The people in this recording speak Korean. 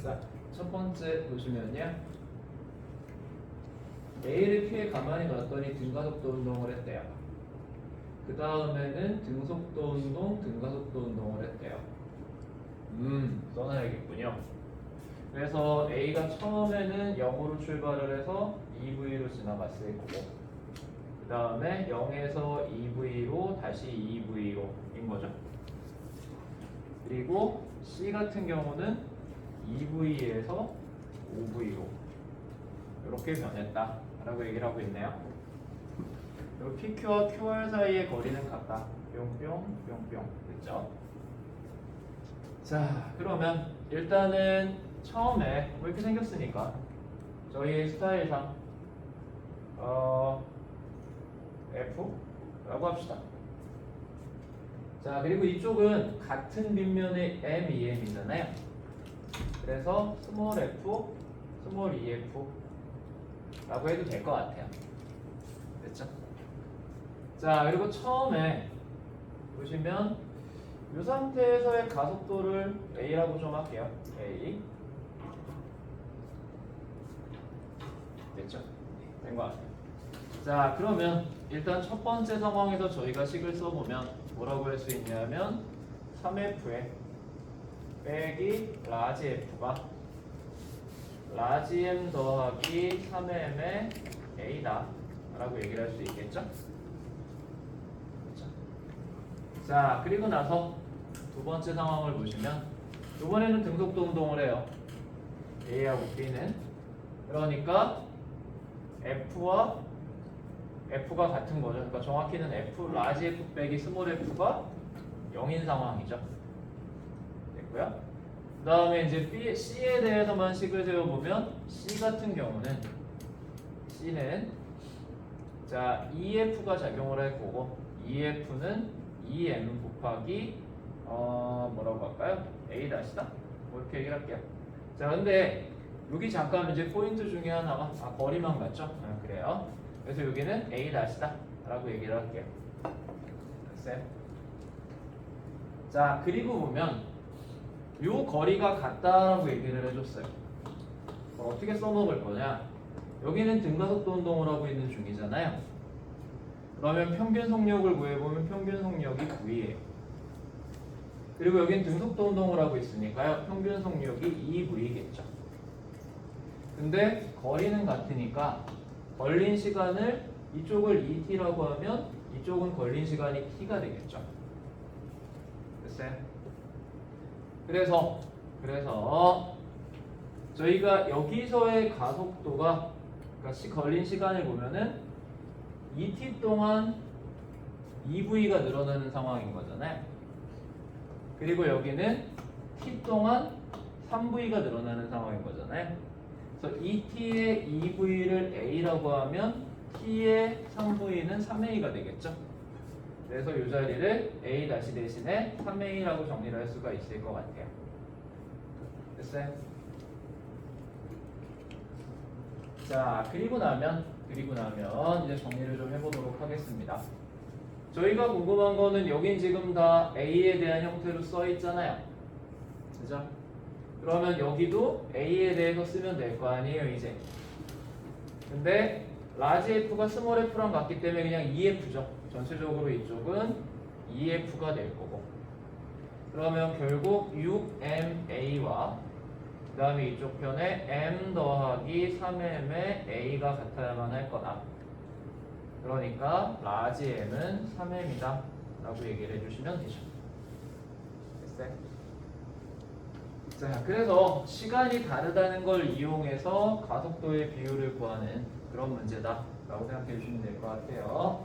자, 첫 번째 보시면요. A를 P에 가만히 놨더니 등가속도 운동을 했대요. 그 다음에는 등속도 운동, 등가속도 운동을 했대요. 써놔야겠군요. 그래서 A가 처음에는 0으로 출발을 해서 2V로 지나갔을 거고, 그 다음에 0에서 2V로 다시 2V로 인 거죠. 그리고 C 같은 경우는 2V에서 5V로 이렇게 변했다 라고 얘기를 하고 있네요. 그리고 PQ와 QR 사이의 거리는 같다. 뿅뿅 뿅뿅. 됐죠? 자, 그러면 일단은 처음에 뭐 이렇게 생겼으니까 저희의 스타일상 F라고 합시다. 자, 그리고 이쪽은 같은 빗면에 M, EM이잖아요. 그래서 스몰 f, 스몰 EF 라고 해도 될 것 같아요. 됐죠? 자, 그리고 처음에 보시면 이 상태에서의 가속도를 A라고 좀 할게요. A. 됐죠? 된 것 같아요. 자, 그러면 일단 첫 번째 상황에서 저희가 식을 써보면 뭐라고 할 수 있냐면 3F에 빼기 라지 F가 라지 M 더하기 3M의 A다 라고 얘기를 할 수 있겠죠? 그렇죠? 자, 그리고 나서 두 번째 상황을 보시면 이번에는 등속도 운동을 해요. A하고 B는. 그러니까 F와 F가 같은 거죠. 그러니까 정확히는 F 라지 F 빼기 스몰 F가 0인 상황이죠. 됐고요. 그 다음에 이제 C에 대해서만 식을 세워보면 C 같은 경우는 C는 자 EF가 작용을 할 거고 EF는 EM 곱하기 뭐라고 할까요? A 다시다? 뭐 이렇게 얘기를 할게요. 자, 근데 여기 잠깐 이제 포인트 중에 하나가 거리만 같죠? 그래요. 그래서 여기는 A 다시다 라고 얘기를 할게요. 됐어요? 자, 그리고 보면 요 거리가 같다라고 얘기를 해줬어요. 어떻게 써먹을 거냐? 여기는 등가속도 운동을 하고 있는 중이잖아요. 그러면 평균 속력을 구해보면 평균 속력이 V예요. 그리고 여기는 등속도 운동을 하고 있으니까요. 평균 속력이 2V겠죠. 근데 거리는 같으니까 걸린 시간을 이쪽을 ET라고 하면 이쪽은 걸린 시간이 T가 되겠죠. 됐어요? 그래서 저희가 여기서의 가속도가 그러니까 걸린 시간을 보면은 ET 동안 2V가 늘어나는 상황인 거잖아요. 그리고 여기는 T 동안 3V가 늘어나는 상황인 거잖아요. 그래서 ET의 2V를 A라고 하면 T의 3V는 3A가 되겠죠. 그래서 이 자리를 A 다시 대신에 3A라고 정리를 할 수가 있을 것 같아요. 됐어요? 자, 그리고 나면 이제 정리를 좀 해보도록 하겠습니다. 저희가 궁금한 거는 여긴 지금 다 A에 대한 형태로 써 있잖아요. 그죠? 그러면 여기도 A에 대해서 쓰면 될 거 아니에요, 이제. 근데 라지 F가 스몰 F랑 같기 때문에 그냥 EF죠. 전체적으로 이쪽은 EF가 될 거고. 그러면 결국 6MA와 그 다음에 이쪽 편에 M 더하기 3M의 A가 같아야만 할 거다. 그러니까 라지 M은 3M이다 라고 얘기를 해주시면 되죠. 됐어요? 자, 그래서 시간이 다르다는 걸 이용해서 가속도의 비율을 구하는 그런 문제다 라고 생각해 주시면 될 것 같아요.